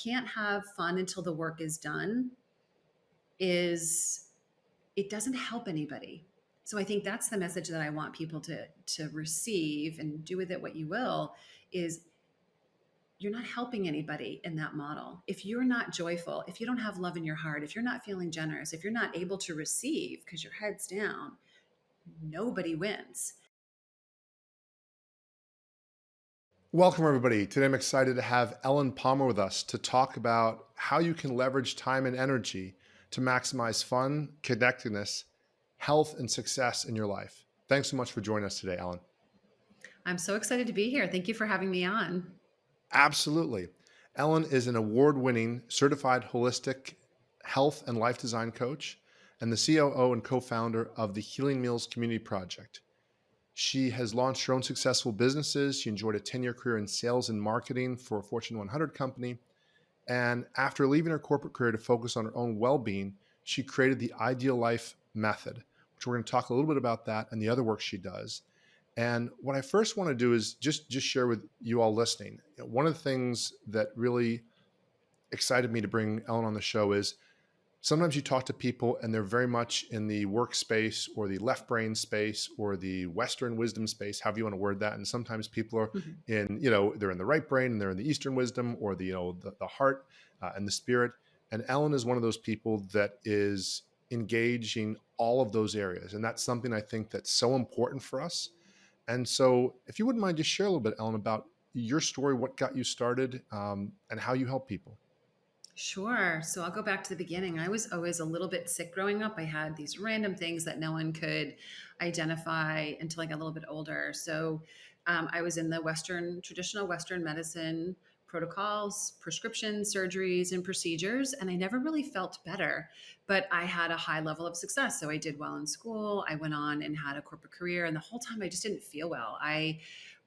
can't have fun until the work is done is, it doesn't help anybody. So I think that's the message that I want people to receive, and do with it what you will, is you're not helping anybody in that model. If you're not joyful, if you don't have love in your heart, if you're not feeling generous, if you're not able to receive because your head's down, nobody wins. Welcome, everybody. Today, I'm excited to have Ellen Palmer with us to talk about how you can leverage time and energy to maximize fun, connectedness, health, and success in your life. Thanks so much for joining us today, Ellen. I'm so excited to be here. Thank you for having me on. Absolutely. Ellen is an award-winning certified holistic health and life design coach and the COO and co-founder of the Healing Meals Community Project. She has launched her own successful businesses. She enjoyed a 10-year career in sales and marketing for a Fortune 100 company. And after leaving her corporate career to focus on her own well-being, she created the Ideal Life Method, which we're going to talk a little bit about that and the other work she does. And what I first want to do is just share with you all listening. One of the things that really excited me to bring Ellen on the show is sometimes you talk to people and they're very much in the workspace or the left brain space or the Western wisdom space, however you want to word that. And sometimes people are Mhm. in, they're in the right brain and they're in the Eastern wisdom or the heart and the spirit. And Ellen is one of those people that is engaging all of those areas. And that's something I think that's so important for us. And so if you wouldn't mind, just share a little bit, Ellen, about your story, what got you started and how you help people. Sure. So I'll go back to the beginning. I was always a little bit sick growing up. I had these random things that no one could identify until I got a little bit older. So I was in the traditional Western medicine protocols, prescriptions, surgeries, and procedures, and I never really felt better. But I had a high level of success. So I did well in school. I went on and had a corporate career. And the whole time I just didn't feel well. I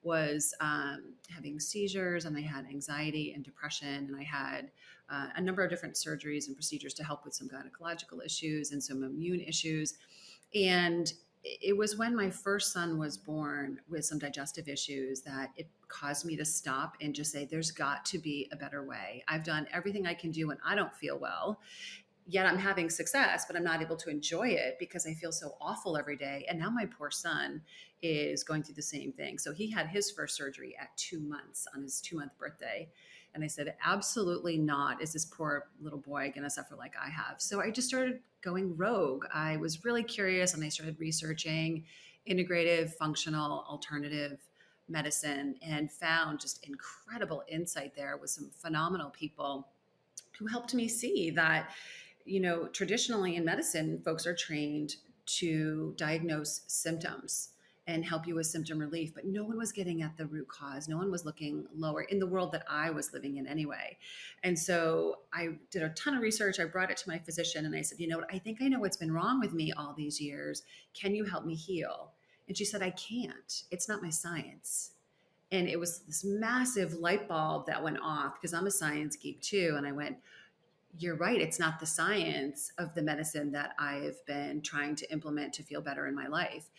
was having seizures, and I had anxiety and depression, and I had a number of different surgeries and procedures to help with some gynecological issues and some immune issues. And it was when my first son was born with some digestive issues that it caused me to stop and just say, there's got to be a better way. I've done everything I can do when I don't feel well. Yet I'm having success, but I'm not able to enjoy it because I feel so awful every day. And now my poor son is going through the same thing. So he had his first surgery at 2 months on his 2-month birthday. And I said, absolutely not. Is this poor little boy going to suffer like I have? So I just started going rogue. I was really curious and I started researching integrative, functional, alternative medicine and found just incredible insight there with some phenomenal people who helped me see that, traditionally in medicine, folks are trained to diagnose symptoms and help you with symptom relief, but no one was getting at the root cause. No one was looking lower in the world that I was living in anyway. And so I did a ton of research. I brought it to my physician and I said, you know what, I think I know what's been wrong with me all these years. Can you help me heal? And she said, I can't. It's not my science. And it was this massive light bulb that went off because I'm a science geek too. And I went, you're right. It's not the science of the medicine that I've been trying to implement to feel better in my life.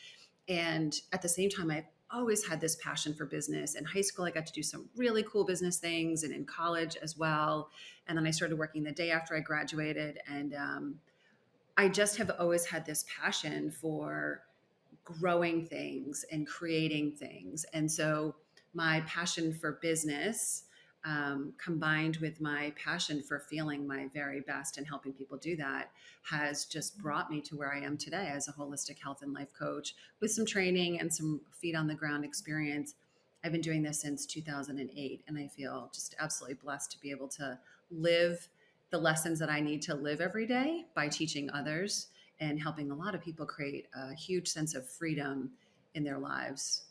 And at the same time, I've always had this passion for business. In high school, I got to do some really cool business things, and in college as well. And then I started working the day after I graduated. And I just have always had this passion for growing things and creating things. And so my passion for business, combined with my passion for feeling my very best and helping people do that, has just brought me to where I am today as a holistic health and life coach with some training and some feet on the ground experience. I've been doing this since 2008, and I feel just absolutely blessed to be able to live the lessons that I need to live every day by teaching others and helping a lot of people create a huge sense of freedom in their lives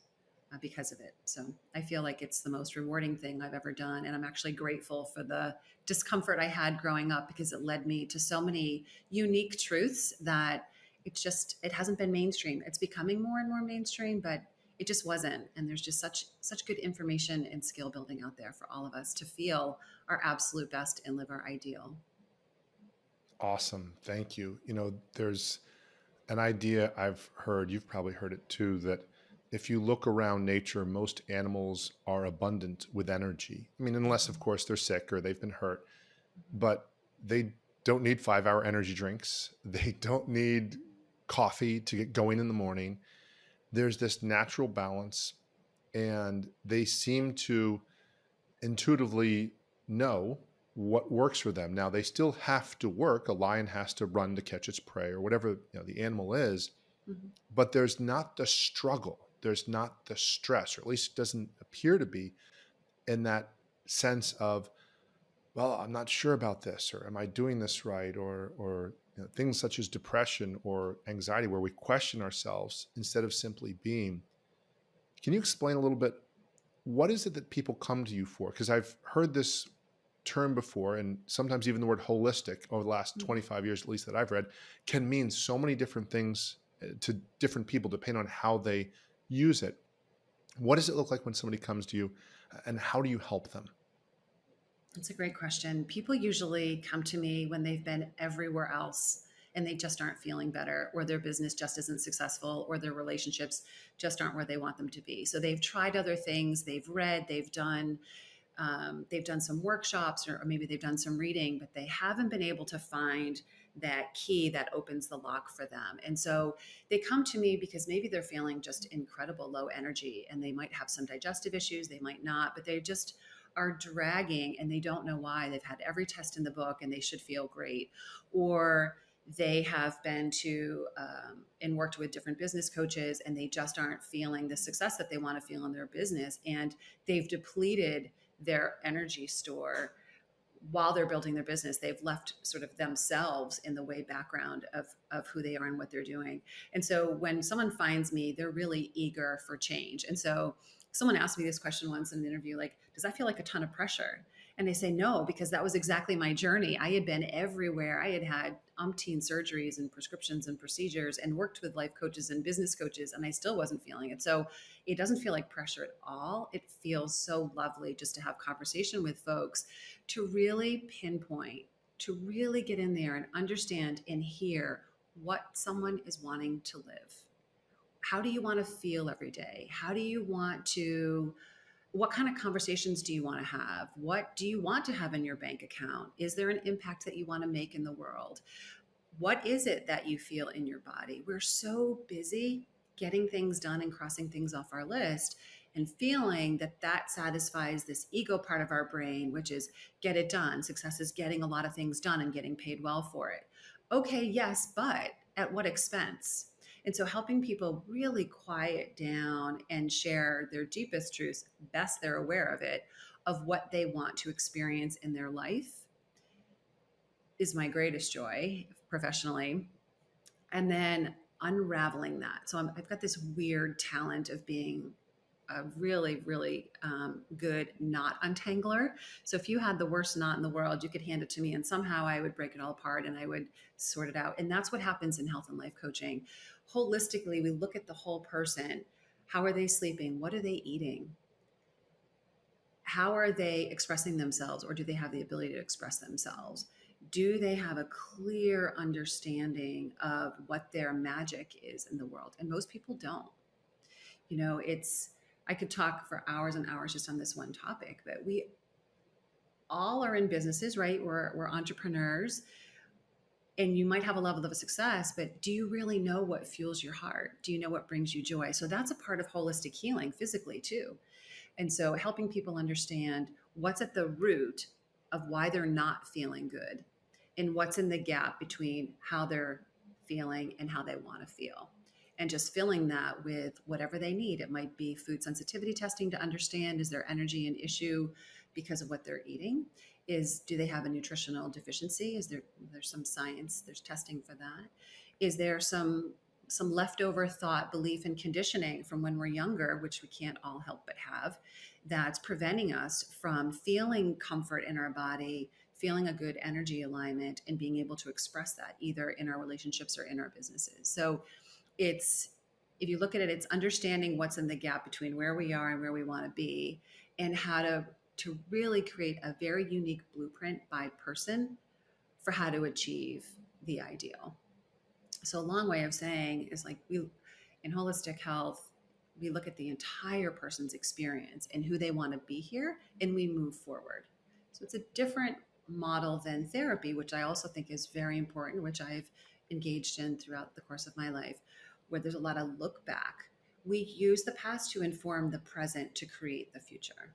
because of it. So I feel like it's the most rewarding thing I've ever done. And I'm actually grateful for the discomfort I had growing up because it led me to so many unique truths that it hasn't been mainstream. It's becoming more and more mainstream, but it just wasn't. And there's just such good information and skill building out there for all of us to feel our absolute best and live our ideal. Awesome. Thank you. There's an idea I've heard, you've probably heard it too, that if you look around nature, most animals are abundant with energy. I mean, unless, of course, they're sick or they've been hurt, but they don't need 5-hour energy drinks. They don't need coffee to get going in the morning. There's this natural balance, and they seem to intuitively know what works for them. Now, they still have to work. A lion has to run to catch its prey, or whatever, the animal is, Mhm. but there's not the struggle. There's not the stress, or at least it doesn't appear to be, in that sense of, well, I'm not sure about this, or am I doing this right? Or things such as depression or anxiety, where we question ourselves instead of simply being. Can you explain a little bit, what is it that people come to you for? Because I've heard this term before, and sometimes even the word holistic over the last Mhm. 25 years, at least that I've read, can mean so many different things to different people depending on how they use it. What does it look like when somebody comes to you, and how do you help them? That's a great question. People usually come to me when they've been everywhere else and they just aren't feeling better, or their business just isn't successful, or their relationships just aren't where they want them to be. So they've tried other things, they've read, they've done some workshops, or maybe they've done some reading, but they haven't been able to find that key that opens the lock for them. And so they come to me because maybe they're feeling just incredible low energy, and they might have some digestive issues, they might not, but they just are dragging and they don't know why. They've had every test in the book and they should feel great. Or they have been to and worked with different business coaches, and they just aren't feeling the success that they want to feel in their business. And they've depleted their energy store while they're building their business. They've left sort of themselves in the way background of who they are and what they're doing. And so when someone finds me, they're really eager for change. And so someone asked me this question once in an interview, like, does that feel like a ton of pressure? And I say no, because that was exactly my journey. I had been everywhere. I had had umpteen surgeries and prescriptions and procedures, and worked with life coaches and business coaches, and I still wasn't feeling it. So it doesn't feel like pressure at all. It feels so lovely just to have conversation with folks, to really pinpoint, to really get in there and understand and hear what someone is wanting to live. How do you want to feel every day? How do you want to, what kind of conversations do you want to have? What do you want to have in your bank account? Is there an impact that you want to make in the world? What is it that you feel in your body? We're so busy getting things done and crossing things off our list, and feeling that that satisfies this ego part of our brain, which is get it done. Success is getting a lot of things done and getting paid well for it. Okay, yes, but at what expense? And so helping people really quiet down and share their deepest truths, best they're aware of it, of what they want to experience in their life, is my greatest joy professionally. And then unraveling that. So I've got this weird talent of being a really, really good knot untangler. So if you had the worst knot in the world, you could hand it to me, and somehow I would break it all apart and I would sort it out. And that's what happens in health and life coaching. Holistically, we look at the whole person. How are they sleeping? What are they eating? How are they expressing themselves, or do they have the ability to express themselves? Do they have a clear understanding of what their magic is in the world? And most people don't. It's, I could talk for hours and hours just on this one topic, but we all are in businesses, right? We're entrepreneurs, and you might have a level of success, but do you really know what fuels your heart? Do you know what brings you joy? So that's a part of holistic healing physically too. And so helping people understand what's at the root of why they're not feeling good, and what's in the gap between how they're feeling and how they want to feel. And just filling that with whatever they need. It might be food sensitivity testing to understand, is their energy an issue because of what they're eating? Do they have a nutritional deficiency? There's some science, there's testing for that. Is there some leftover thought, belief, and conditioning from when we're younger, which we can't all help but have, that's preventing us from feeling comfort in our body, feeling a good energy alignment, and being able to express that either in our relationships or in our businesses. So it's, if you look at it, it's understanding what's in the gap between where we are and where we want to be, and how to really create a very unique blueprint by person for how to achieve the ideal. So a long way of saying is, like, we in holistic health, We look at the entire person's experience and who they want to be here, and we move forward. So it's a different model than therapy, which I also think is very important, which I've engaged in throughout the course of my life, where there's a lot of look back. We use the past to inform the present to create the future.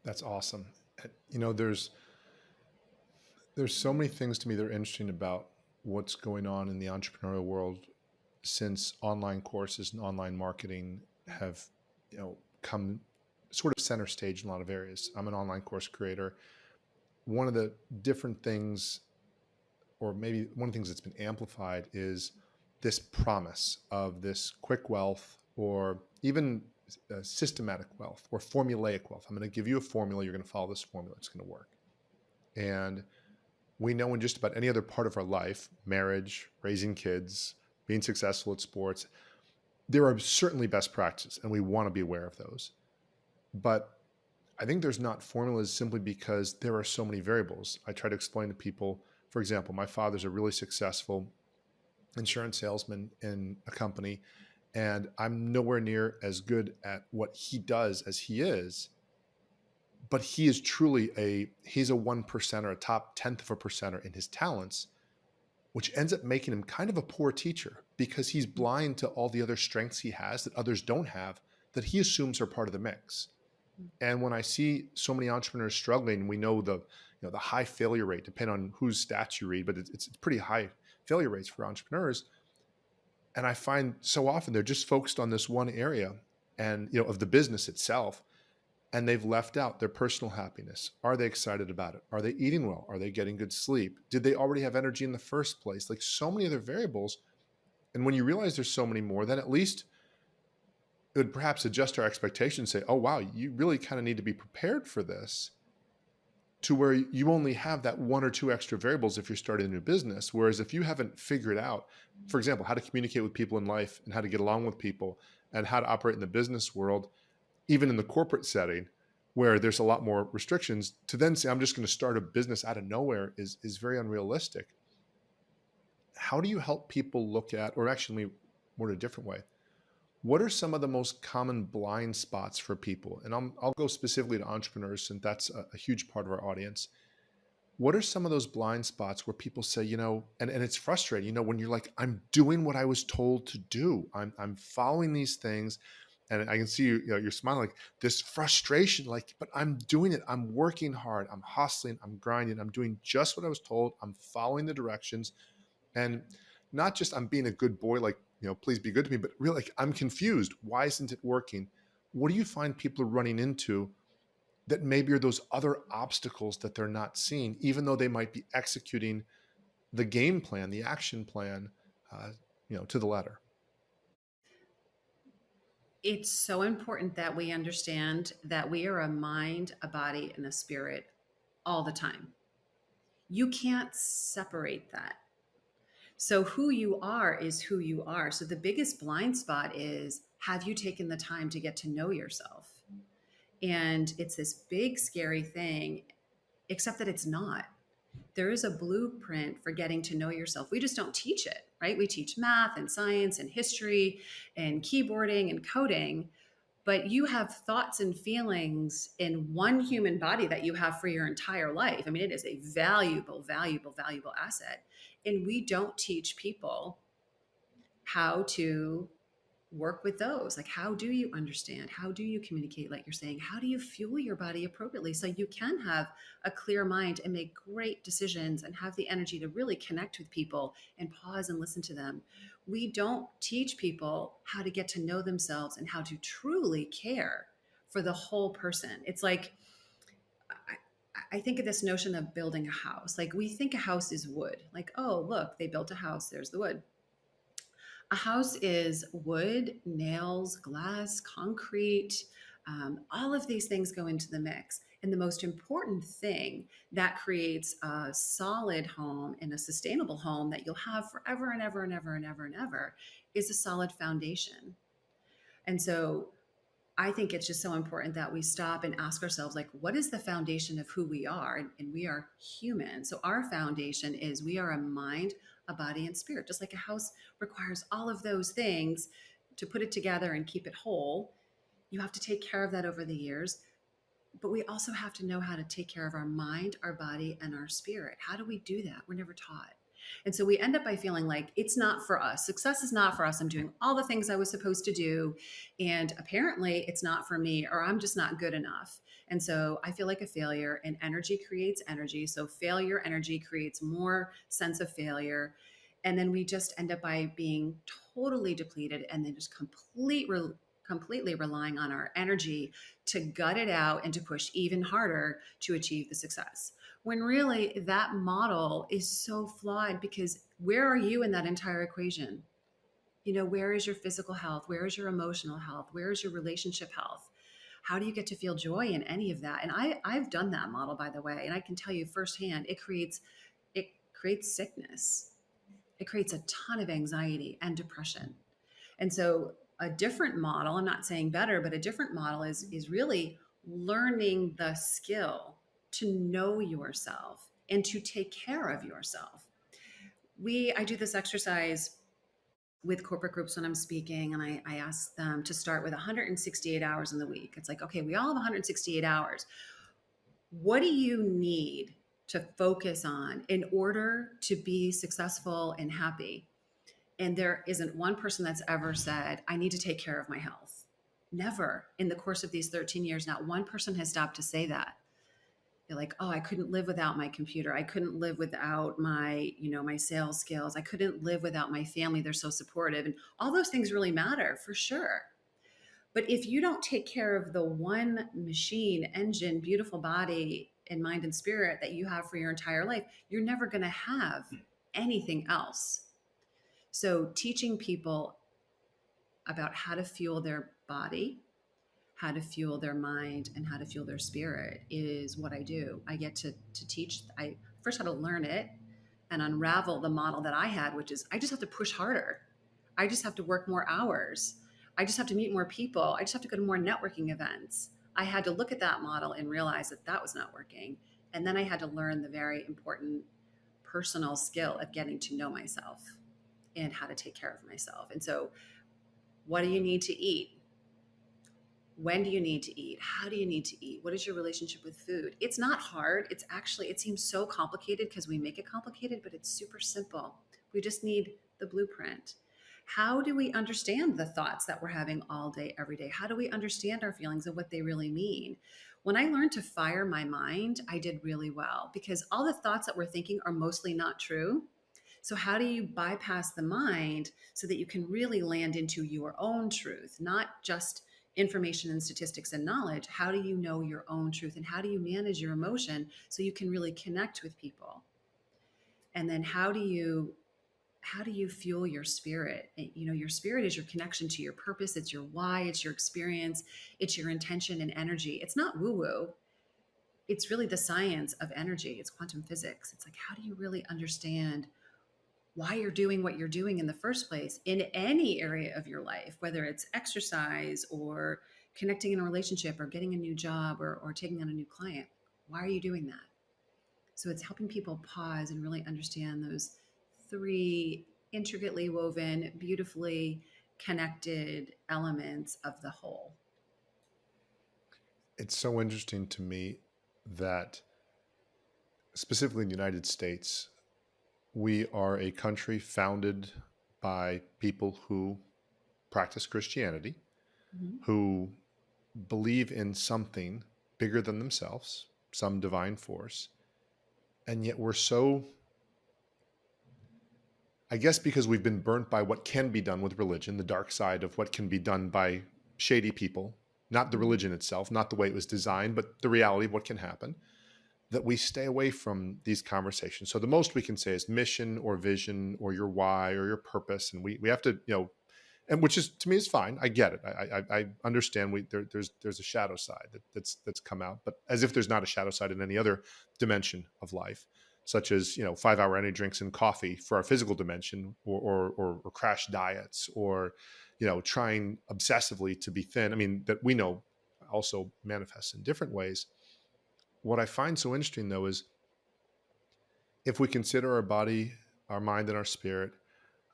That's awesome. There's so many things to me that are interesting about what's going on in the entrepreneurial world since online courses and online marketing have, come sort of center stage in a lot of areas. I'm an online course creator. One of the different things, or maybe one of the things that's been amplified, is this promise of this quick wealth, or even systematic wealth or formulaic wealth. I'm going to give you a formula. You're going to follow this formula. It's going to work. And we know in just about any other part of our life, marriage, raising kids, being successful at sports, there are certainly best practices, and we want to be aware of those. But I think there's not formulas simply because there are so many variables. I try to explain to people, for example, my father's a really successful insurance salesman in a company, and I'm nowhere near as good at what he does as he is. But he is truly he's a 1% or a top 10th of a percenter in his talents, which ends up making him kind of a poor teacher because he's blind to all the other strengths he has that others don't have, that he assumes are part of the mix. And when I see so many entrepreneurs struggling, we know the high failure rate, depending on whose stats you read, but it's pretty high failure rates for entrepreneurs. And I find so often they're just focused on this one area and of the business itself, and they've left out their personal happiness. Are they excited about it? Are they eating well? Are they getting good sleep? Did they already have energy in the first place? Like, so many other variables. And when you realize there's so many more, then at least it would perhaps adjust our expectations and say, oh, wow, you really kind of need to be prepared for this, to where you only have that one or two extra variables if you're starting a new business. Whereas if you haven't figured out, for example, how to communicate with people in life and how to get along with people and how to operate in the business world, even in the corporate setting where there's a lot more restrictions, to then say, I'm just going to start a business out of nowhere is very unrealistic. How do you help people look at, or actually more in a different way, what are some of the most common blind spots for people? And I'll go specifically to entrepreneurs, since that's a huge part of our audience. What are some of those blind spots where people say, and it's frustrating, when you're like, I'm doing what I was told to do. I'm following these things. And I can see you're smiling, like this frustration, like, but I'm doing it. I'm working hard. I'm hustling. I'm grinding. I'm doing just what I was told. I'm following the directions. And not just I'm being a good boy, like, please be good to me, but really, like, I'm confused. Why isn't it working? What do you find people are running into that maybe are those other obstacles that they're not seeing, even though they might be executing the game plan, the action plan, to the letter? It's so important that we understand that we are a mind, a body, and a spirit all the time. You can't separate that. So who you are is who you are. So the biggest blind spot is, have you taken the time to get to know yourself? And it's this big, scary thing, except that it's not. There is a blueprint for getting to know yourself. We just don't teach it, right? We teach math and science and history and keyboarding and coding, but you have thoughts and feelings in one human body that you have for your entire life. I mean, it is a valuable, valuable, valuable asset. And we don't teach people how to work with those. Like, how do you understand? How do you communicate, like you're saying? How do you fuel your body appropriately so you can have a clear mind and make great decisions and have the energy to really connect with people and pause and listen to them? We don't teach people how to get to know themselves and how to truly care for the whole person. It's like, I think of this notion of building a house. Like, we think a house is wood. Like, oh, look, they built a house. There's the wood. A house is wood, nails, glass, concrete. All of these things go into the mix. And the most important thing that creates a solid home and a sustainable home that you'll have forever and ever and ever and ever and ever is a solid foundation. And so I think it's just so important that we stop and ask ourselves, like, what is the foundation of who we are? And we are human. So our foundation is we are a mind, a body, and spirit. Just like a house requires all of those things, to put it together and keep it whole. You have to take care of that over the years. But we also have to know how to take care of our mind, our body, and our spirit. How do we do that? We're never taught. And so we end up by feeling like it's not for us. Success is not for us. I'm doing all the things I was supposed to do. And apparently it's not for me, or I'm just not good enough. And so I feel like a failure, and energy creates energy. So failure energy creates more sense of failure. And then we just end up by being totally depleted and then just completely relying on our energy to gut it out and to push even harder to achieve the success. When really that model is so flawed, because where are you in that entire equation? Where is your physical health? Where is your emotional health? Where is your relationship health? How do you get to feel joy in any of that? And I've done that model, by the way, and I can tell you firsthand, it creates sickness. It creates a ton of anxiety and depression. And so a different model, I'm not saying better, but a different model is really learning the skill to know yourself and to take care of yourself. I do this exercise with corporate groups when I'm speaking, and I ask them to start with 168 hours in the week. It's like, okay, we all have 168 hours. What do you need to focus on in order to be successful and happy? And there isn't one person that's ever said, I need to take care of my health. Never in the course of these 13 years, not one person has stopped to say that. They're like, oh, I couldn't live without my computer. I couldn't live without my sales skills. I couldn't live without my family. They're so supportive. And all those things really matter for sure. But if you don't take care of the one machine, engine, beautiful body and mind and spirit that you have for your entire life, you're never going to have anything else. So teaching people about how to fuel their body, how to fuel their mind, and how to fuel their spirit is what I do. I get to teach. I first had to learn it and unravel the model that I had, which is I just have to push harder. I just have to work more hours. I just have to meet more people. I just have to go to more networking events. I had to look at that model and realize that that was not working. And then I had to learn the very important personal skill of getting to know myself and how to take care of myself. And so, what do you need to eat? When do you need to eat? How do you need to eat? What is your relationship with food? It's not hard. It seems so complicated because we make it complicated, but it's super simple. We just need the blueprint. How do we understand the thoughts that we're having all day, every day? How do we understand our feelings and what they really mean? When I learned to fire my mind, I did really well, because all the thoughts that we're thinking are mostly not true. So, how do you bypass the mind so that you can really land into your own truth, not just information and statistics and knowledge? How do you know your own truth, and how do you manage your emotion so you can really connect with people? And then how do you fuel your spirit? Your spirit is your connection to your purpose. It's your why, it's your experience, it's your intention and energy. It's not woo woo. It's really the science of energy. It's quantum physics. It's like, how do you really understand why you're doing what you're doing in the first place in any area of your life, whether it's exercise or connecting in a relationship or getting a new job or taking on a new client? Why are you doing that? So it's helping people pause and really understand those three intricately woven, beautifully connected elements of the whole. It's so interesting to me that specifically in the United States, we are a country founded by people who practice Christianity, Mhm. who believe in something bigger than themselves, some divine force. And yet we're so, I guess because we've been burnt by what can be done with religion, the dark side of what can be done by shady people, not the religion itself, not the way it was designed, but the reality of what can happen, that we stay away from these conversations. So the most we can say is mission or vision or your why or your purpose. And we have to, and which is, to me, is fine. I get it. I understand there's a shadow side that's come out, but as if there's not a shadow side in any other dimension of life, such as 5-hour energy drinks and coffee for our physical dimension, or crash diets, or trying obsessively to be thin. I mean, that we know also manifests in different ways. What I find so interesting, though, is if we consider our body, our mind, and our spirit,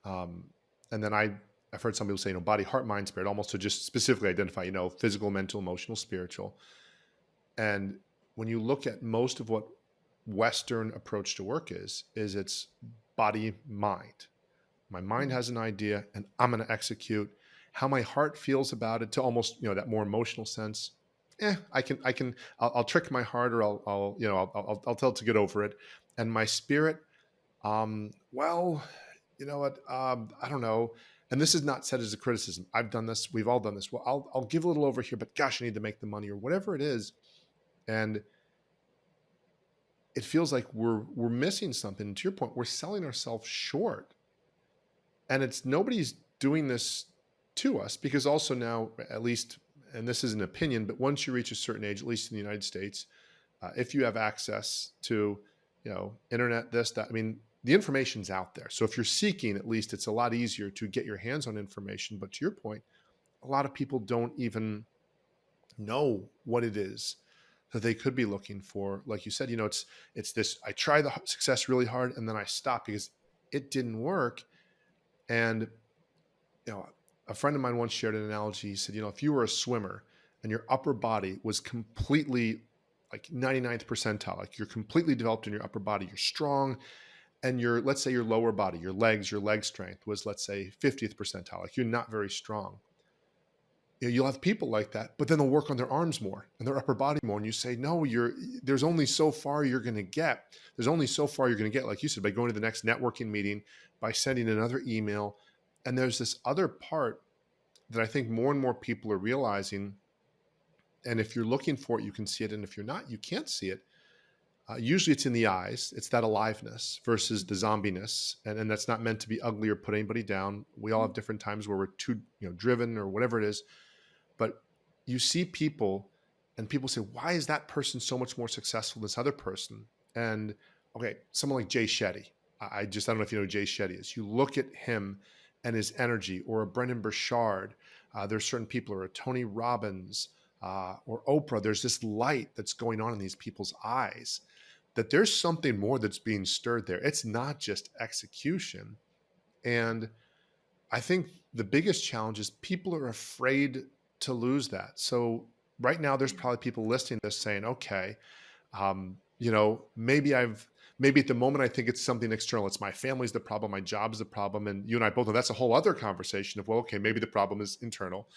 and then I I've heard some people say, body, heart, mind, spirit, almost to just specifically identify, physical, mental, emotional, spiritual. And when you look at most of what Western approach to work is it's body, mind. My mind has an idea and I'm going to execute. How my heart feels about it, to almost, that more emotional sense. I'll trick my heart, or I'll tell it to get over it. And my spirit, well, you know what? I don't know. And this is not said as a criticism. I've done this. We've all done this. Well, I'll give a little over here, but gosh, I need to make the money, or whatever it is. And it feels like we're missing something. And to your point, we're selling ourselves short. And it's nobody's doing this to us, because also now, at least, and this is an opinion, but once you reach a certain age, at least in the United States, if you have access to, internet, this, that, I mean, the information's out there. So if you're seeking, at least it's a lot easier to get your hands on information. But to your point, a lot of people don't even know what it is that they could be looking for. Like you said, it's this, I try the success really hard and then I stop because it didn't work. And, a friend of mine once shared an analogy. He said, if you were a swimmer and your upper body was completely like 99th percentile, like you're completely developed in your upper body, you're strong, and let's say your lower body, your leg strength was, let's say, 50th percentile, like you're not very strong. You'll have people like that, but then they'll work on their arms more and their upper body more. And you say, no, there's only so far you're going to get. There's only so far you're going to get, like you said, by going to the next networking meeting, by sending another email. And there's this other part that I think more and more people are realizing. And if you're looking for it, you can see it. And if you're not, you can't see it. Usually it's in the eyes. It's that aliveness versus the zombiness. And that's not meant to be ugly or put anybody down. We all have different times where we're too driven or whatever it is. But you see people and people say, why is that person so much more successful than this other person? And okay, someone like Jay Shetty. I don't know if you know who Jay Shetty is. You look at him and his energy, or a Brendan Burchard. There's certain people, or a Tony Robbins, or Oprah. There's this light that's going on in these people's eyes, that there's something more that's being stirred there. It's not just execution. And I think the biggest challenge is people are afraid to lose that. So right now there's probably people listening to this saying, okay, maybe at the moment I think it's something external. It's my family's the problem, my job's the problem. And you and I both know that's a whole other conversation of, well, okay, maybe the problem is internal.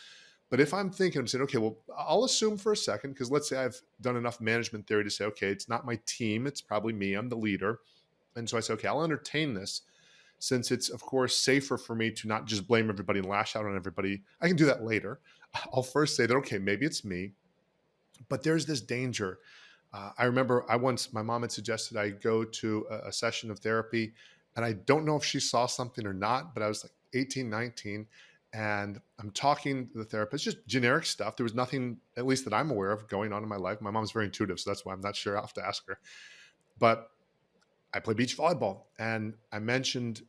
But if I'm saying, okay, well, I'll assume for a second, because let's say I've done enough management theory to say, okay, it's not my team, it's probably me, I'm the leader. And so I say, okay, I'll entertain this, since it's, of course, safer for me to not just blame everybody and lash out on everybody. I can do that later. I'll first say that, okay, maybe it's me, but there's this danger. I remember my mom had suggested I go to a session of therapy, and I don't know if she saw something or not, but I was like 18, 19, and I'm talking to the therapist, just generic stuff. There was nothing, at least that I'm aware of, going on in my life. My mom's very intuitive, so that's why I'm not sure. I'll have to ask her. But I play beach volleyball, and I mentioned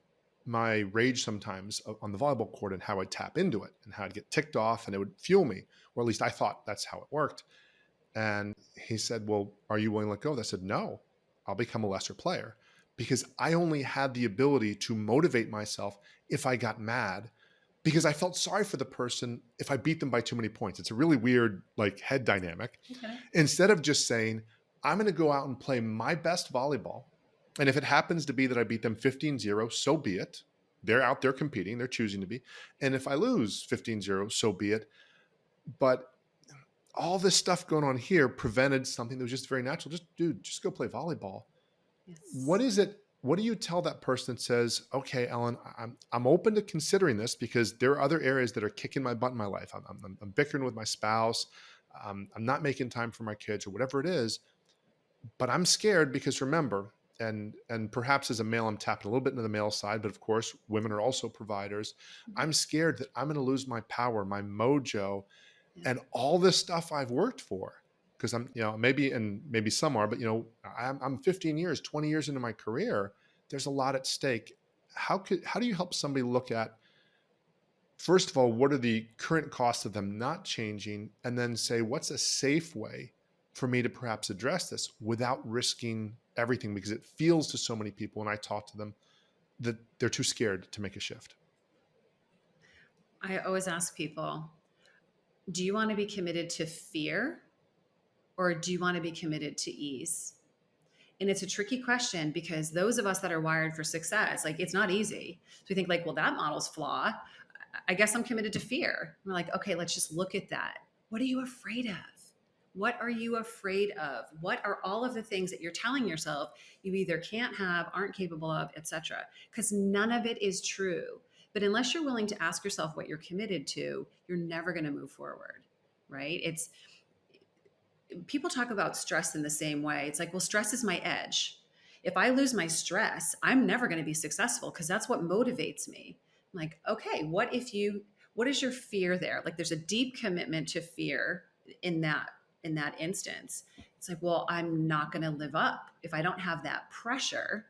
my rage sometimes on the volleyball court and how I'd tap into it and how I'd get ticked off and it would fuel me, or at least I thought that's how it worked. And he said, well, are you willing to let go? I said, no, I'll become a lesser player, because I only had the ability to motivate myself if I got mad, because I felt sorry for the person if I beat them by too many points. It's a really weird, like, head dynamic. Okay. Instead of just saying, I'm going to go out and play my best volleyball. And if it happens to be that I beat them 15-0, so be it. They're out there competing. They're choosing to be. And if I lose 15-0, so be it. But all this stuff going on here prevented something that was just very natural. Just go play volleyball. Yes. What is it? What do you tell that person that says, okay, Ellen, I'm open to considering this, because there are other areas that are kicking my butt in my life. I'm bickering with my spouse. I'm not making time for my kids, or whatever it is. But I'm scared because, remember, and perhaps as a male, I'm tapping a little bit into the male side, but of course, women are also providers. I'm scared that I'm going to lose my power, my mojo, and all this stuff I've worked for. Because I'm, maybe some are, but I'm 15 years, 20 years into my career. There's a lot at stake. How do you help somebody look at, first of all, what are the current costs of them not changing, and then say, what's a safe way for me to perhaps address this without risking everything? Because it feels to so many people when I talk to them that they're too scared to make a shift. I always ask people, do you want to be committed to fear or do you want to be committed to ease? And it's a tricky question because those of us that are wired for success, like it's not easy. So we think like, well, that model's flawed. I guess I'm committed to fear. We're like, okay, let's just look at that. What are you afraid of? What are you afraid of? What are all of the things that you're telling yourself you either can't have, aren't capable of, etc.? Because none of it is true. But unless you're willing to ask yourself what you're committed to, you're never going to move forward, right? It's people talk about stress in the same way. It's like, well, stress is my edge. If I lose my stress, I'm never going to be successful because that's what motivates me. I'm like, okay, what is your fear there? Like there's a deep commitment to fear in that instance. It's like, well, I'm not going to live up. If I don't have that pressure,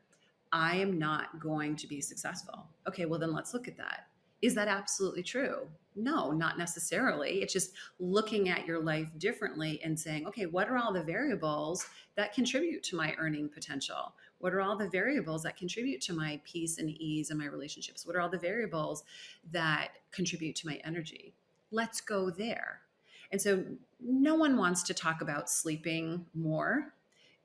I am not going to be successful. Okay, well, then let's look at that. Is that absolutely true? No, not necessarily. It's just looking at your life differently and saying, okay, what are all the variables that contribute to my earning potential? What are all the variables that contribute to my peace and ease in my relationships? What are all the variables that contribute to my energy? Let's go there. And so no one wants to talk about sleeping more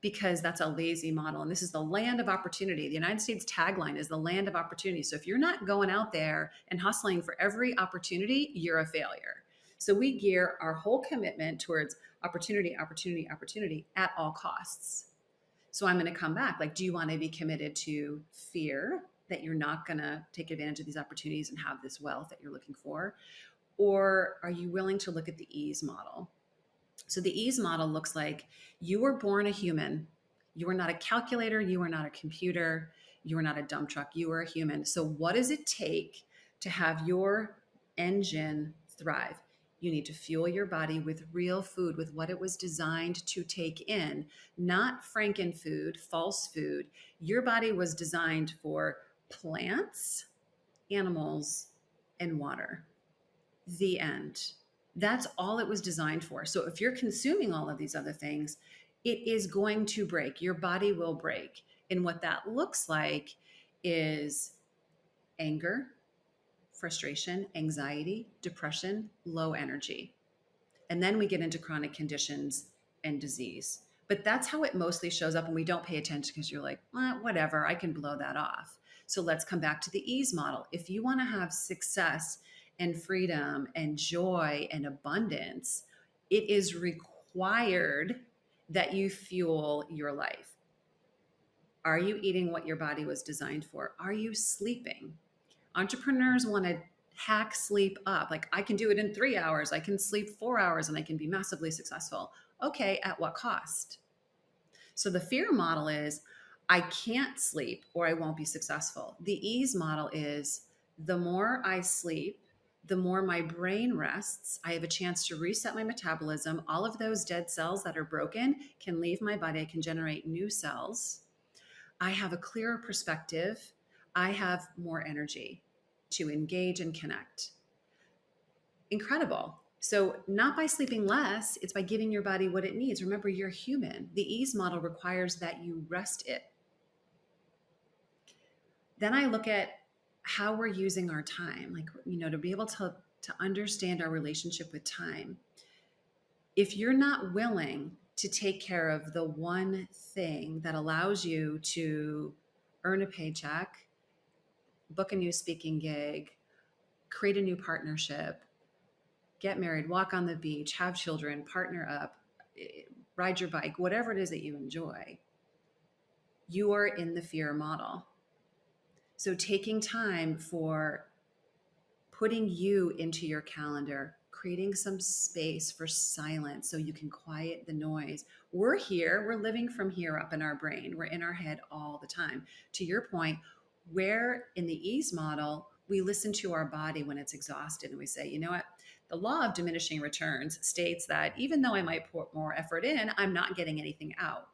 because that's a lazy model. And this is the land of opportunity. The United States tagline is the land of opportunity. So if you're not going out there and hustling for every opportunity, you're a failure. So we gear our whole commitment towards opportunity, opportunity, opportunity at all costs. So I'm going to come back. Like, do you want to be committed to fear that you're not going to take advantage of these opportunities and have this wealth that you're looking for? Or are you willing to look at the ease model? So the ease model looks like you were born a human. You are not a calculator. You are not a computer. You are not a dump truck. You are a human. So what does it take to have your engine thrive? You need to fuel your body with real food, with what it was designed to take in, not Franken food, false food. Your body was designed for plants, animals, and water. The end. That's all it was designed for. So if you're consuming all of these other things, it is going to break. Your body will break. And what that looks like is anger, frustration, anxiety, depression, low energy. And then we get into chronic conditions and disease. But that's how it mostly shows up when we don't pay attention because you're like, whatever, I can blow that off. So let's come back to the ease model. If you want to have success and freedom and joy and abundance, it is required that you fuel your life. Are you eating what your body was designed for? Are you sleeping? Entrepreneurs want to hack sleep up. Like, I can do it in 3 hours. I can sleep 4 hours and I can be massively successful. Okay, at what cost? So the fear model is, I can't sleep or I won't be successful. The ease model is, the more I sleep, the more my brain rests, I have a chance to reset my metabolism. All of those dead cells that are broken can leave my body. I can generate new cells. I have a clearer perspective. I have more energy to engage and connect. Incredible. So not by sleeping less, it's by giving your body what it needs. Remember, you're human. The ease model requires that you rest it. Then I look at how we're using our time, like, to be able to understand our relationship with time. If you're not willing to take care of the one thing that allows you to earn a paycheck, book a new speaking gig, create a new partnership, get married, walk on the beach, have children, partner up, ride your bike, whatever it is that you enjoy, you are in the fear model. So taking time for putting you into your calendar, creating some space for silence so you can quiet the noise. We're here, we're living from here up in our brain. We're in our head all the time. To your point, where in the ease model, we listen to our body when it's exhausted and we say, you know what? The law of diminishing returns states that even though I might put more effort in, I'm not getting anything out.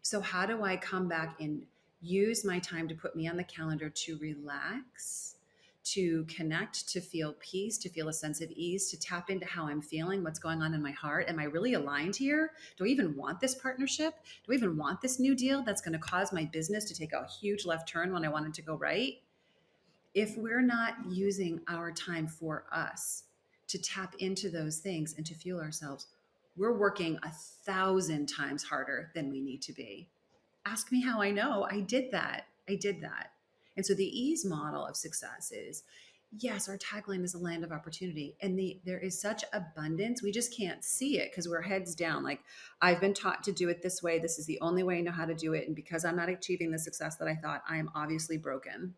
So how do I come back and use my time to put me on the calendar to relax, to connect, to feel peace, to feel a sense of ease, to tap into how I'm feeling, what's going on in my heart? Am I really aligned here? Do I even want this partnership? Do I even want this new deal that's going to cause my business to take a huge left turn when I want it to go right? if we're not using our time for us to tap into those things and to fuel ourselves, we're working 1,000 times harder than we need to be. Ask me how I know. I did that. I did that. And so the ease model of success is, yes, our tagline is a land of opportunity. And there is such abundance. We just can't see it because we're heads down. Like, I've been taught to do it this way. This is the only way I know how to do it. And because I'm not achieving the success that I thought, I am obviously broken.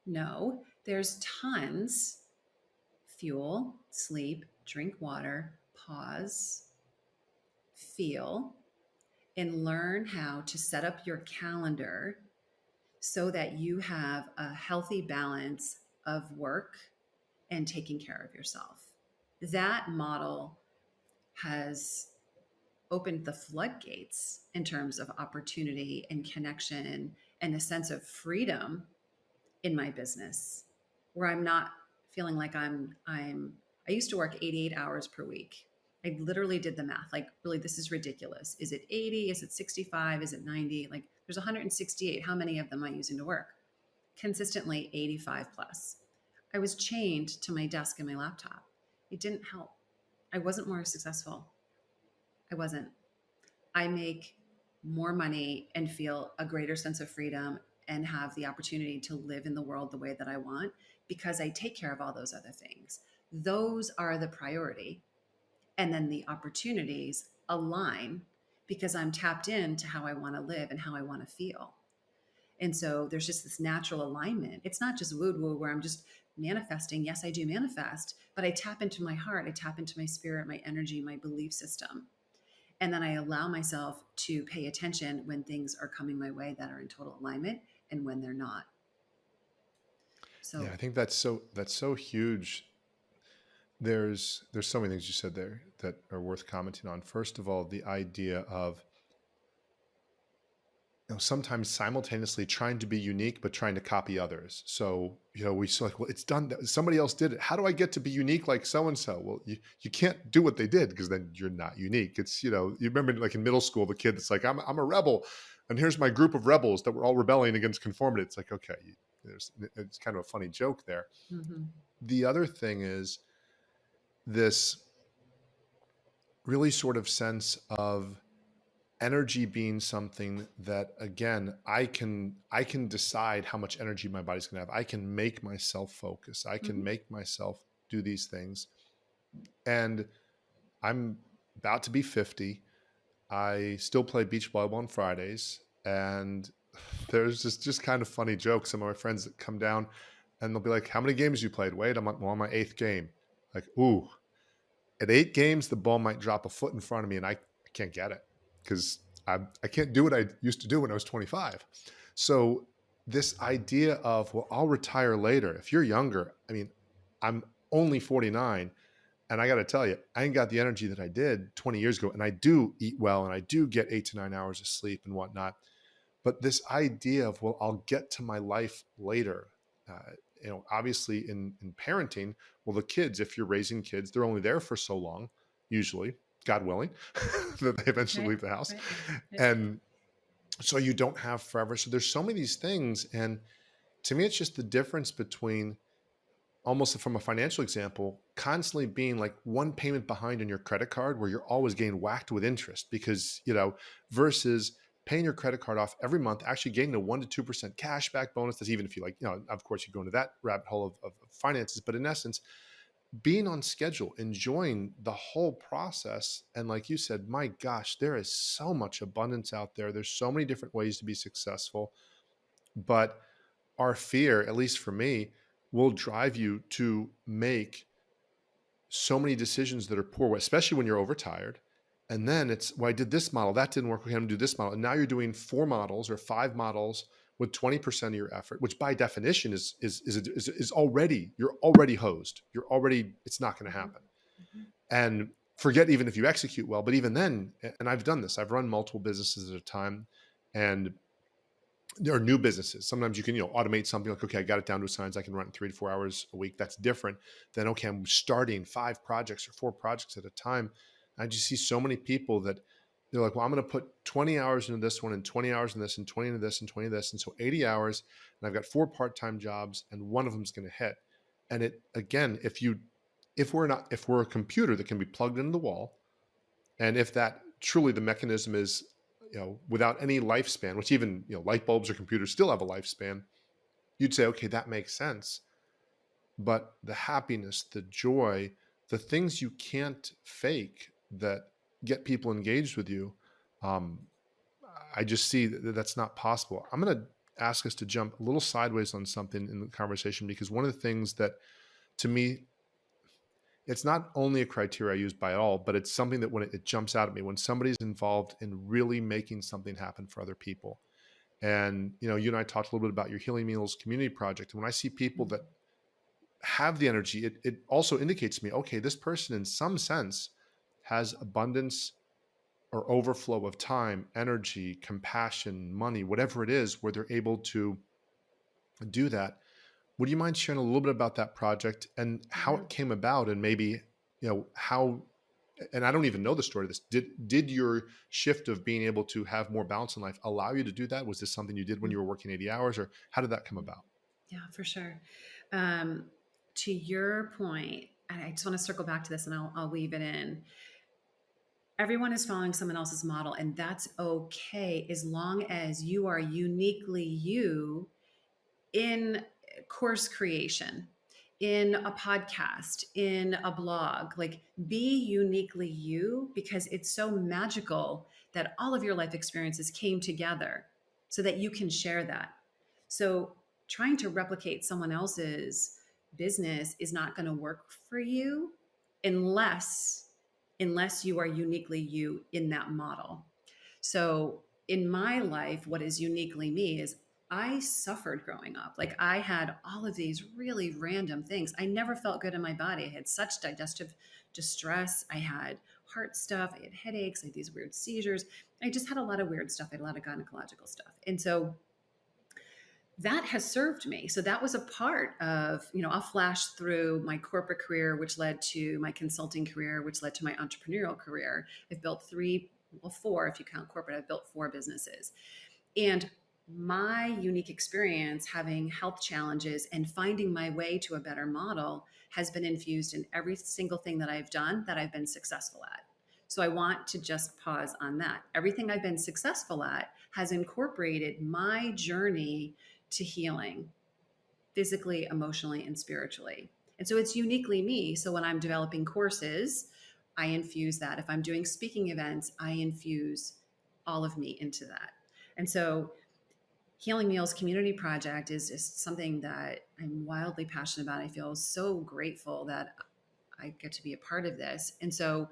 No, there's tons. Fuel, sleep, drink water, pause, feel, and learn how to set up your calendar so that you have a healthy balance of work and taking care of yourself. That model has opened the floodgates in terms of opportunity and connection and a sense of freedom in my business, where I'm not feeling like I used to work 88 hours per week. I literally did the math. Like, really, this is ridiculous. Is it 80? Is it 65? Is it 90? Like, there's 168. How many of them am I using to work? Consistently 85 plus. I was chained to my desk and my laptop. It didn't help. I wasn't more successful. I wasn't. I make more money and feel a greater sense of freedom and have the opportunity to live in the world the way that I want because I take care of all those other things. Those are the priority. And then the opportunities align because I'm tapped into how I want to live and how I want to feel. And so there's just this natural alignment. It's not just woo woo where I'm just manifesting. Yes, I do manifest, but I tap into my heart. I tap into my spirit, my energy, my belief system. And then I allow myself to pay attention when things are coming my way that are in total alignment and when they're not. Yeah, So, I think that's so huge. There's so many things you said there that are worth commenting on. First of all, the idea of, sometimes simultaneously trying to be unique but trying to copy others. So, we saw like, well, it's done. Somebody else did it. How do I get to be unique like so and so? Well, you can't do what they did because then you're not unique. It's, you remember like in middle school, the kid that's like, I'm a rebel, and here's my group of rebels that were all rebelling against conformity. It's like, okay, it's kind of a funny joke there. mhm. The other thing is this really sort of sense of energy being something that, again, I can decide how much energy my body's going to have. I can make myself focus. I can Mhm. make myself do these things. And I'm about to be 50. I still play beach volleyball on Fridays, and there's just kind of funny jokes. Some of my friends that come down and they'll be like, how many games you played? Wait, I'm on my 8th game. Like, ooh, at 8 games, the ball might drop a foot in front of me and I can't get it because I can't do what I used to do when I was 25. So this idea of, well, I'll retire later. If you're younger, I mean, I'm only 49, and I got to tell you, I ain't got the energy that I did 20 years ago. And I do eat well and I do get 8 to 9 hours of sleep and whatnot. But this idea of, well, I'll get to my life later, obviously in parenting, well, the kids, if you're raising kids, they're only there for so long, usually, God willing, that they eventually Right, leave the house. right, right. And so you don't have forever. So there's so many of these things. And to me, it's just the difference between, almost from a financial example, constantly being like one payment behind on your credit card where you're always getting whacked with interest because, versus paying your credit card off every month, actually getting a 1 to 2% cash back bonus. That's even if you like, of course you go into that rabbit hole of finances, but in essence, being on schedule, enjoying the whole process. And like you said, my gosh, there is so much abundance out there. There's so many different ways to be successful, but our fear, at least for me, will drive you to make so many decisions that are poor, especially when you're overtired. And then it's, well, I did this model, that didn't work. Okay, I'm gonna do this model. And now you're doing 4 models or 5 models with 20% of your effort, which by definition is already, you're already hosed. It's not going to Mhm. happen. Mhm. And forget even if you execute well, but even then, and I've done this, I've run multiple businesses at a time, and there are new businesses. Sometimes you can, automate something like, okay, I got it down to a science. I can run it 3 to 4 hours a week. That's different than, okay, I'm starting 5 projects or 4 projects at a time. I just see so many people that they're like, well, I'm going to put 20 hours into this one and 20 hours in this and 20 into this and 20 into this. And so 80 hours, and I've got 4 part-time jobs and one of them is going to hit. And it, again, if we're a computer that can be plugged into the wall, and if that truly the mechanism is, without any lifespan, which even, light bulbs or computers still have a lifespan, you'd say, okay, that makes sense. But the happiness, the joy, the things you can't fake that get people engaged with you, um, I just see that that's not possible. I'm going to ask us to jump a little sideways on something in the conversation, because one of the things that, to me, it's not only a criteria I use by all, but it's something that when it jumps out at me, when somebody's involved in really making something happen for other people. And, you and I talked a little bit about your Healing Meals community project. And when I see people that have the energy, it also indicates to me, okay, this person in some sense has abundance or overflow of time, energy, compassion, money, whatever it is, where they're able to do that. Would you mind sharing a little bit about that project and how Yeah. it came about, and maybe, how, and I don't even know the story of this. Did your shift of being able to have more balance in life allow you to do that? Was this something you did when you were working 80 hours, or how did that come about? Yeah, for sure. Um, to your point, and I just want to circle back to this and I'll weave it in. Everyone is following someone else's model, and that's okay as long as you are uniquely you in course creation, in a podcast, in a blog. Like, be uniquely you, because it's so magical that all of your life experiences came together so that you can share that. So trying to replicate someone else's business is not going to work for you unless you are uniquely you in that model. So in my life, what is uniquely me is I suffered growing up. Like, I had all of these really random things. I never felt good in my body. I had such digestive distress. I had heart stuff. I had headaches. I had these weird seizures. I just had a lot of weird stuff. I had a lot of gynecological stuff. And so that has served me. So that was a part of, I'll flash through my corporate career, which led to my consulting career, which led to my entrepreneurial career. I've built four, if you count corporate, I've built 4 businesses. And my unique experience having health challenges and finding my way to a better model has been infused in every single thing that I've done that I've been successful at. So I want to just pause on that. Everything I've been successful at has incorporated my journey to healing physically, emotionally, and spiritually. And so it's uniquely me. So when I'm developing courses, I infuse that. If I'm doing speaking events, I infuse all of me into that. And so Healing Meals Community Project is just something that I'm wildly passionate about. I feel so grateful that I get to be a part of this. And so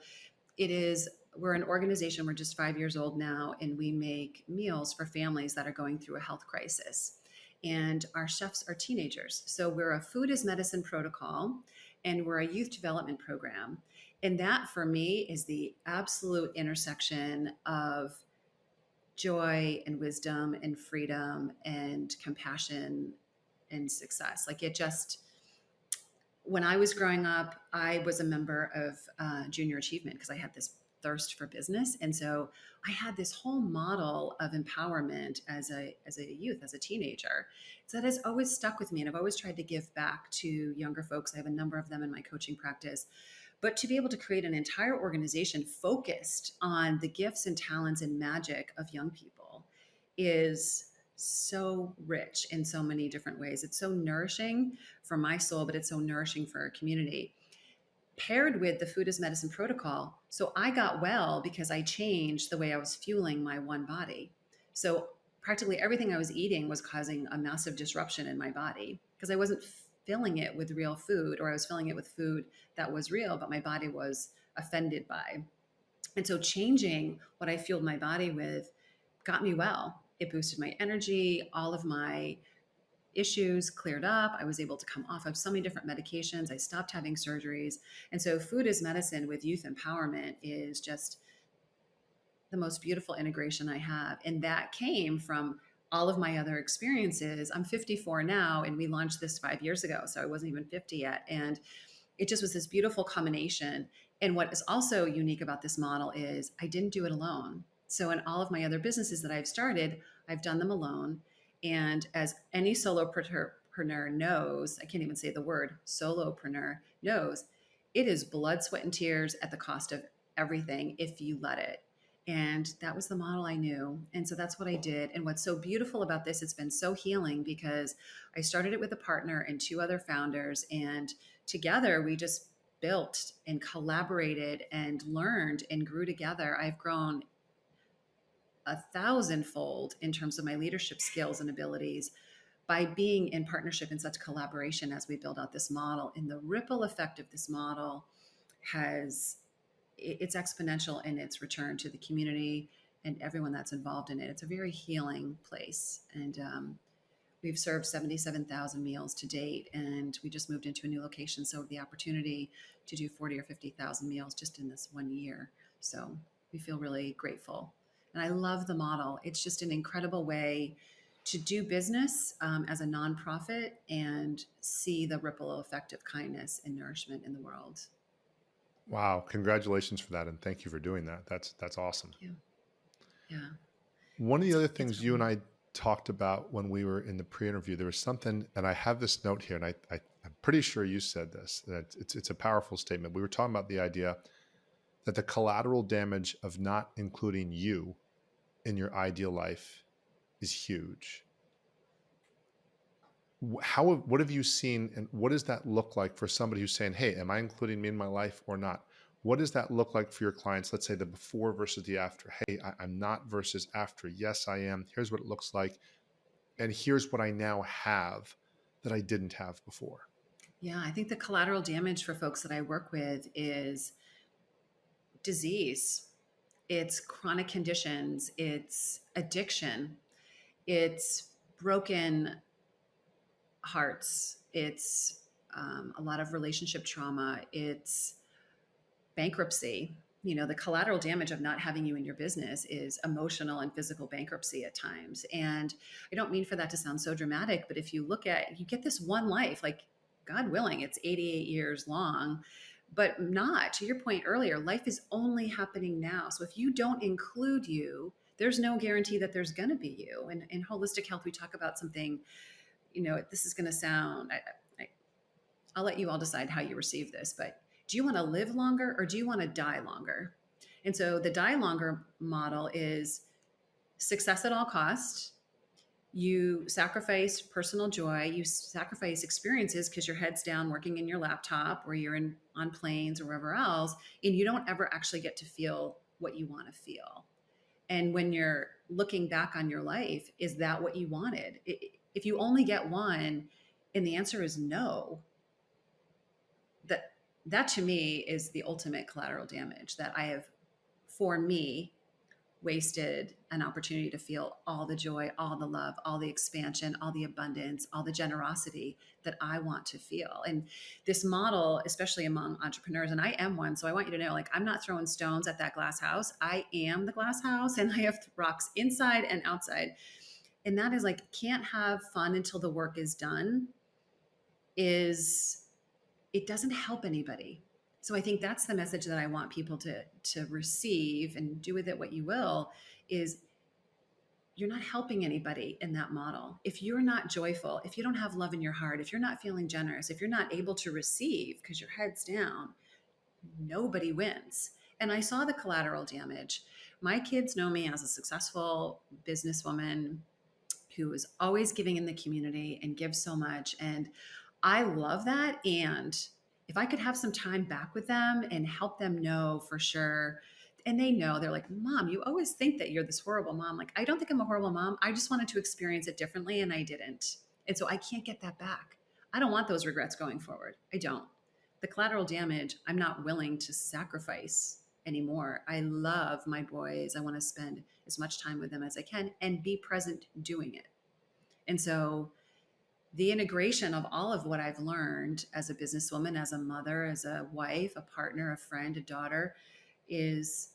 we're an organization, we're just 5 years old now, and we make meals for families that are going through a health crisis. And our chefs are teenagers. So we're a food as medicine protocol, and we're a youth development program. And that for me is the absolute intersection of joy and wisdom and freedom and compassion and success. Like, it just, when I was growing up, I was a member of Junior Achievement because I had this thirst for business. And so I had this whole model of empowerment as a youth, as a teenager. So that has always stuck with me. And I've always tried to give back to younger folks. I have a number of them in my coaching practice. But to be able to create an entire organization focused on the gifts and talents and magic of young people is so rich in so many different ways. It's so nourishing for my soul, but it's so nourishing for our community. Paired with the food as medicine protocol. So I got well because I changed the way I was fueling my one body. So practically everything I was eating was causing a massive disruption in my body because I wasn't filling it with real food, or I was filling it with food that was real, but my body was offended by. And so changing what I fueled my body with got me well. It boosted my energy, all of my issues cleared up. I was able to come off of so many different medications. I stopped having surgeries. And so food as medicine with youth empowerment is just the most beautiful integration I have. And that came from all of my other experiences. I'm 54 now, and we launched this 5 years ago. So I wasn't even 50 yet. And it just was this beautiful combination. And what is also unique about this model is I didn't do it alone. So in all of my other businesses that I've started, I've done them alone. And as any solopreneur knows, I can't even say the word solopreneur knows, it is blood, sweat, and tears at the cost of everything if you let it. And that was the model I knew. And so that's what I did. And what's so beautiful about this, it's been so healing because I started it with a partner and two other founders. And together we just built and collaborated and learned and grew together. I've grown 1,000-fold in terms of my leadership skills and abilities by being in partnership in such collaboration as we build out this model. And the ripple effect of this model has it's exponential in its return to the community and everyone that's involved in it. It's a very healing place. And we've served 77,000 meals to date, and we just moved into a new location. So the opportunity to do 40 or 50,000 meals just in this 1 year. So we feel really grateful. And I love the model. It's just an incredible way to do business as a nonprofit and see the ripple effect of kindness and nourishment in the world. Wow. Congratulations for that. And thank you for doing that. That's awesome. Yeah. Yeah. One of the other It's things you and really, I talked about when we were in the pre-interview, there was something, and I have this note here, and I'm pretty sure you said this, that it's a powerful statement. We were talking about the idea that the collateral damage of not including you in your ideal life is huge. What have you seen, and what does that look like for somebody who's saying, hey, am I including me in my life or not? What does that look like for your clients? Let's say the before versus the after. Hey, I'm not versus after. Yes, I am. Here's what it looks like. And here's what I now have that I didn't have before. yeah, I think the collateral damage for folks that I work with is disease, it's chronic conditions, it's addiction, it's broken hearts, it's a lot of relationship trauma, it's bankruptcy. You know, the collateral damage of not having you in your business is emotional and physical bankruptcy at times. And I don't mean for that to sound so dramatic, but if you look at, you get this one life, like God willing, it's 88 years long, but not to your point earlier, life is only happening now. So if you don't include you, there's no guarantee that there's going to be you. And in holistic health, we talk about something, you know, this is going to sound, I'll let you all decide how you receive this, but do you want to live longer or do you want to die longer? And so the die longer model is success at all costs. You sacrifice personal joy, you sacrifice experiences because your head's down working in your laptop or you're on planes or wherever else, and you don't ever actually get to feel what you want to feel. And when you're looking back on your life, is that what you wanted? If you only get one and the answer is no, that to me is the ultimate collateral damage, that I have, for me, wasted an opportunity to feel all the joy, all the love, all the expansion, all the abundance, all the generosity that I want to feel. And this model, especially among entrepreneurs, and I am one, so I want you to know, like, I'm not throwing stones at that glass house. I am the glass house, and I have rocks inside and outside. And that is like, can't have fun until the work is done, is it doesn't help anybody. So I think that's the message that I want people to receive, and do with it what you will, is you're not helping anybody in that model. If you're not joyful, if you don't have love in your heart, if you're not feeling generous, if you're not able to receive because your head's down, nobody wins. And I saw the collateral damage. My kids know me as a successful businesswoman who is always giving in the community and gives so much. And I love that. And if I could have some time back with them and help them know for sure, and they know, they're like, Mom, you always think that you're this horrible mom. Like, I don't think I'm a horrible mom. I just wanted to experience it differently and I didn't. And so I can't get that back. I don't want those regrets going forward. I don't. The collateral damage, I'm not willing to sacrifice anymore. I love my boys. I want to spend as much time with them as I can and be present doing it. And so the integration of all of what I've learned as a businesswoman, as a mother, as a wife, a partner, a friend, a daughter, is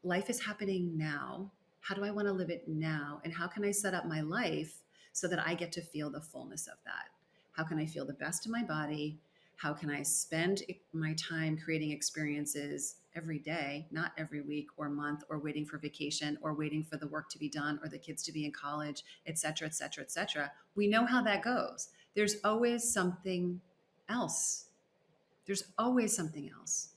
life is happening now. How do I want to live it now? And how can I set up my life so that I get to feel the fullness of that? How can I feel the best in my body? How can I spend my time creating experiences every day, not every week or month, or waiting for vacation, or waiting for the work to be done, or the kids to be in college, et cetera, et cetera, et cetera. We know how that goes. There's always something else. There's always something else.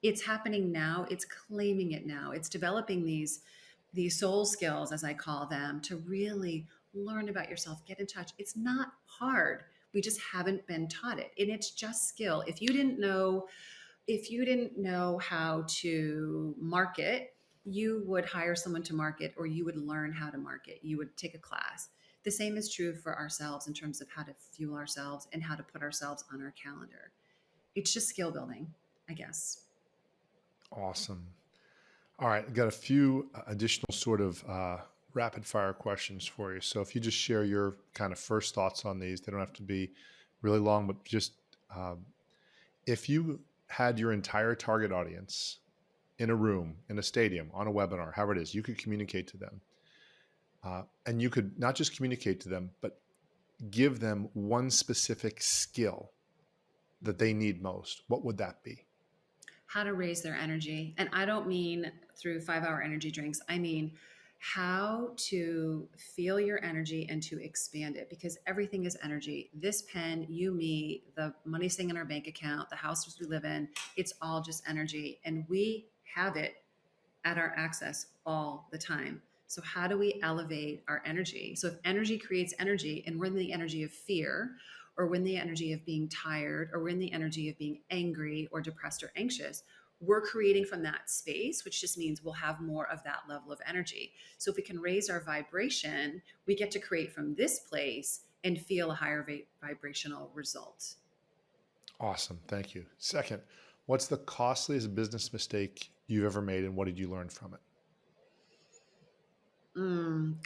It's happening now. It's claiming it now. It's developing these soul skills, as I call them, to really learn about yourself, get in touch. It's not hard. We just haven't been taught it. And it's just skill. If you didn't know how to market, you would hire someone to market, or you would learn how to market. You would take a class. The same is true for ourselves in terms of how to fuel ourselves and how to put ourselves on our calendar. It's just skill building, I guess. Awesome. All right, I've got a few additional sort of rapid fire questions for you. So if you just share your kind of first thoughts on these, they don't have to be really long, but just if you had your entire target audience in a room, in a stadium, on a webinar, however it is, you could communicate to them. And you could not just communicate to them, but give them one specific skill that they need most. What would that be? How to raise their energy. And I don't mean through 5-hour energy drinks. I mean how to feel your energy and to expand it, because everything is energy. This pen, you, me, the money sitting in our bank account, the houses we live in, it's all just energy. And we have it at our access all the time. So how do we elevate our energy? So if energy creates energy, and we're in the energy of fear, or we're in the energy of being tired, or we're in the energy of being angry or depressed or anxious, we're creating from that space, which just means we'll have more of that level of energy. So if we can raise our vibration, we get to create from this place and feel a higher vibrational result. Awesome. Thank you. Second, what's the costliest business mistake you've ever made, and what did you learn from it?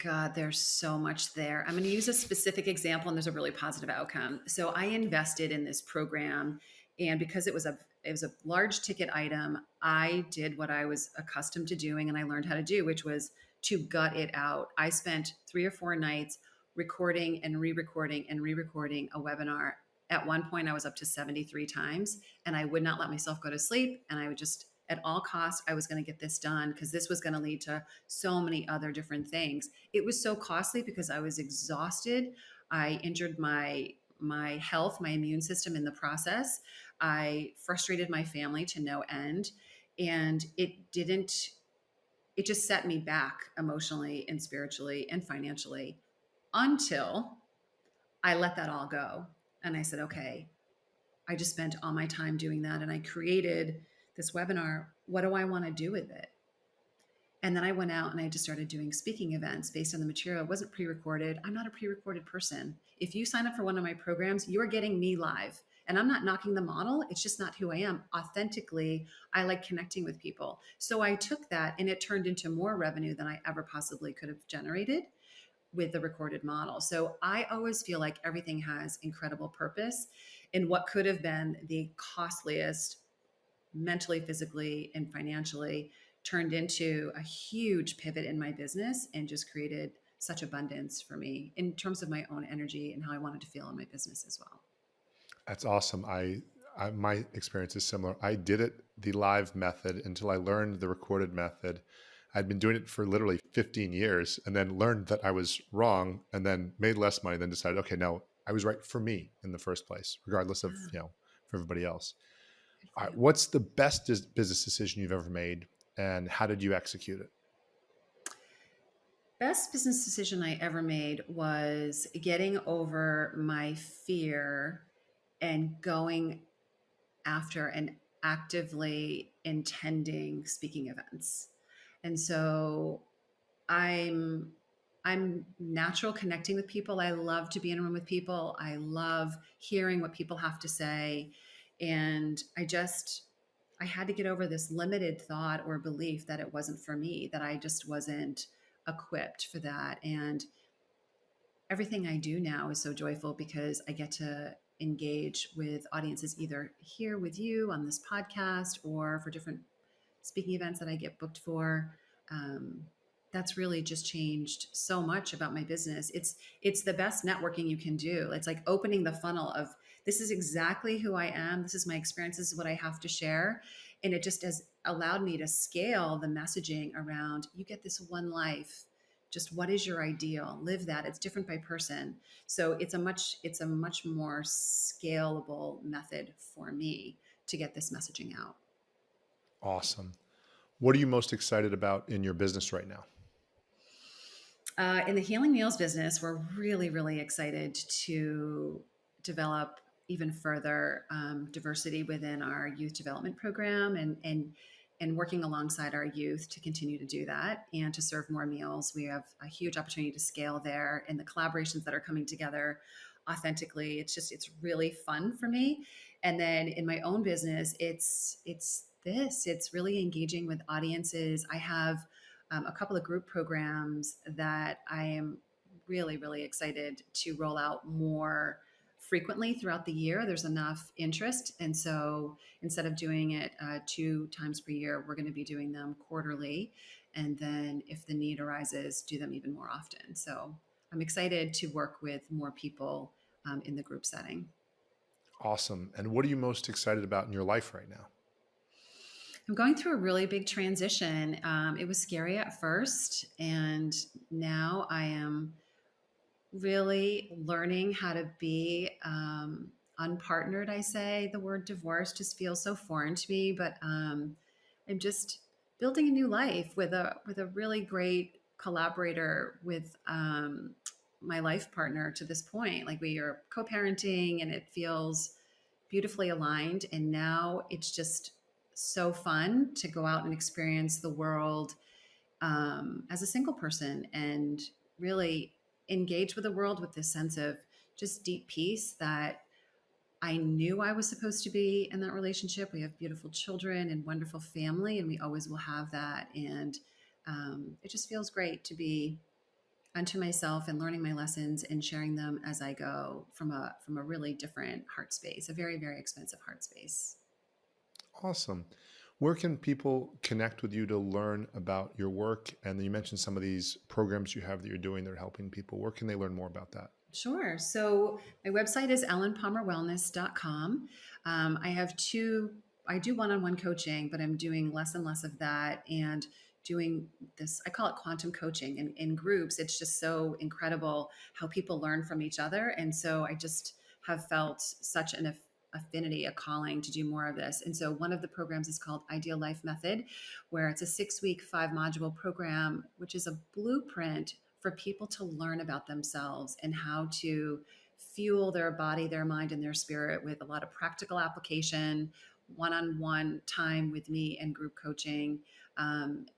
God, there's so much there. I'm going to use a specific example, and there's a really positive outcome. So I invested in this program, and because it was a large ticket item, I did what I was accustomed to doing, and I learned how to do, which was to gut it out. I spent 3 or 4 nights recording and re-recording and re-recording a webinar. At one point, I was up to 73 times, and I would not let myself go to sleep. And I would just, at all costs, I was going to get this done, because this was going to lead to so many other different things. It was so costly because I was exhausted. I injured my health, my immune system in the process. I frustrated my family to no end. And it just set me back emotionally and spiritually and financially, until I let that all go. And I said, okay, I just spent all my time doing that. And I created this webinar. What do I want to do with it? And then I went out and I just started doing speaking events based on the material. It wasn't pre-recorded. I'm not a pre-recorded person. If you sign up for one of my programs, you're getting me live. And I'm not knocking the model. It's just not who I am. Authentically, I like connecting with people. So I took that, and it turned into more revenue than I ever possibly could have generated with the recorded model. So I always feel like everything has incredible purpose. And what could have been the costliest, mentally, physically, and financially, turned into a huge pivot in my business, and just created such abundance for me in terms of my own energy and how I wanted to feel in my business as well. That's awesome. My experience is similar. I did it the live method until I learned the recorded method. I'd been doing it for literally 15 years, and then learned that I was wrong, and then made less money, then decided, okay, no, I was right for me in the first place, regardless of, for everybody else. All right. What's the best business decision you've ever made, and how did you execute it? Best business decision I ever made was getting over my fear and going after and actively intending speaking events. And so I'm I'm natural connecting with people. I love to be in a room with people. I love hearing what people have to say. And I had to get over this limited thought or belief that it wasn't for me, that I just wasn't equipped for that. And everything I do now is so joyful because I get to engage with audiences either here with you on this podcast or for different speaking events that I get booked for. That's really just changed so much about my business. It's the best networking you can do. It's like opening the funnel of this is exactly who I am. This is my experience. This is what I have to share. And it just has allowed me to scale the messaging around, you get this one life. Just what is your ideal? Live that. It's different by person. So it's a much more scalable method for me to get this messaging out. Awesome. What are you most excited about in your business right now? In the healing meals business, we're really, really excited to develop even further diversity within our youth development program, and working alongside our youth to continue to do that and to serve more meals. We have a huge opportunity to scale there, and the collaborations that are coming together authentically. It's really fun for me. And then in my own business, it's really engaging with audiences. I have a couple of group programs that I am really, really excited to roll out more frequently throughout the year. There's enough interest. And so instead of doing it 2 times per year, we're going to be doing them quarterly. And then if the need arises, do them even more often. So I'm excited to work with more people in the group setting. Awesome. And what are you most excited about in your life right now? I'm going through a really big transition. It was scary at first, and now I am really learning how to be unpartnered. I say the word divorce just feels so foreign to me, but I'm just building a new life with a really great collaborator with my life partner to this point. Like we are co-parenting, and it feels beautifully aligned. And now it's just so fun to go out and experience the world as a single person and really engage with the world with this sense of just deep peace that I knew I was supposed to be in that relationship. We have beautiful children and wonderful family, and we always will have that. And it just feels great to be unto myself and learning my lessons and sharing them as I go from a really different heart space, a very, very expensive heart space. Awesome. Where can people connect with you to learn about your work? And then you mentioned some of these programs you have that you're doing that are helping people. Where can they learn more about that? Sure. So my website is ellenpalmerwellness.com. I have I do one-on-one coaching, but I'm doing less and less of that and doing this, I call it quantum coaching in groups. It's just so incredible how people learn from each other. And so I just have felt such an affinity, a calling to do more of this. And so one of the programs is called Ideal Life Method, where it's a 6-week, 5-module program, which is a blueprint for people to learn about themselves and how to fuel their body, their mind, and their spirit with a lot of practical application, one-on-one time with me and group coaching,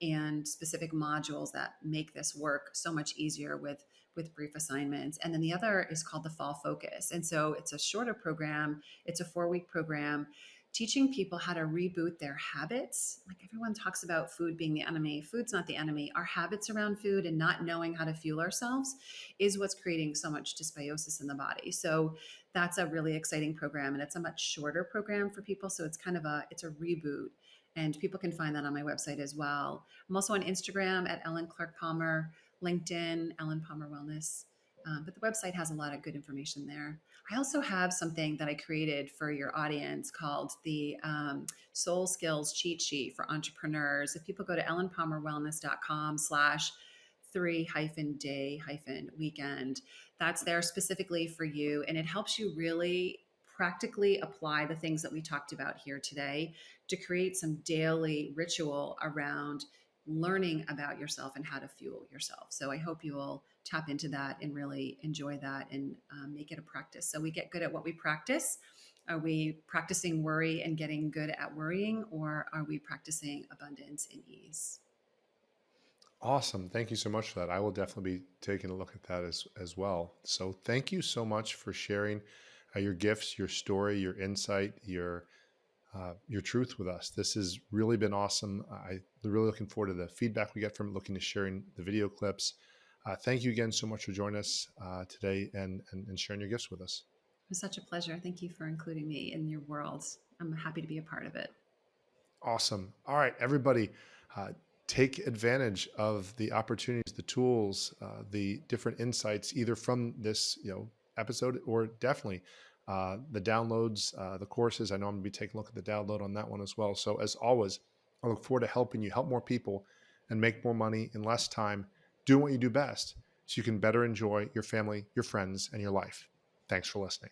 and specific modules that make this work so much easier with brief assignments. And then the other is called the Fall Focus. And so it's a shorter program. It's a 4-week program teaching people how to reboot their habits. Like everyone talks about food being the enemy. Food's not the enemy. Our habits around food and not knowing how to fuel ourselves is what's creating so much dysbiosis in the body. So that's a really exciting program, and it's a much shorter program for people. So it's a reboot, and people can find that on my website as well. I'm also on Instagram at Ellen Clark Palmer, LinkedIn, Ellen Palmer Wellness. But the website has a lot of good information there. I also have something that I created for your audience called the Soul Skills Cheat Sheet for Entrepreneurs. If people go to ellenpalmerwellness.com/3-day-weekend, that's there specifically for you. And it helps you really practically apply the things that we talked about here today to create some daily ritual around learning about yourself and how to fuel yourself. So I hope you will tap into that and really enjoy that and make it a practice. So we get good at what we practice. Are we practicing worry and getting good at worrying, or are we practicing abundance and ease? Awesome. Thank you so much for that. I will definitely be taking a look at that as well. So thank you so much for sharing your gifts, your story, your insight, your truth with us. This has really been awesome. I'm really looking forward to the feedback we get from it, looking to sharing the video clips. Thank you again so much for joining us today and sharing your gifts with us. It was such a pleasure. Thank you for including me in your world. I'm happy to be a part of it. Awesome. All right, everybody, uh, take advantage of the opportunities, the tools, the different insights, either from this episode or definitely the downloads, the courses. I know I'm going to be taking a look at the download on that one as well. So as always, I look forward to helping you help more people and make more money in less time, doing what you do best so you can better enjoy your family, your friends, and your life. Thanks for listening.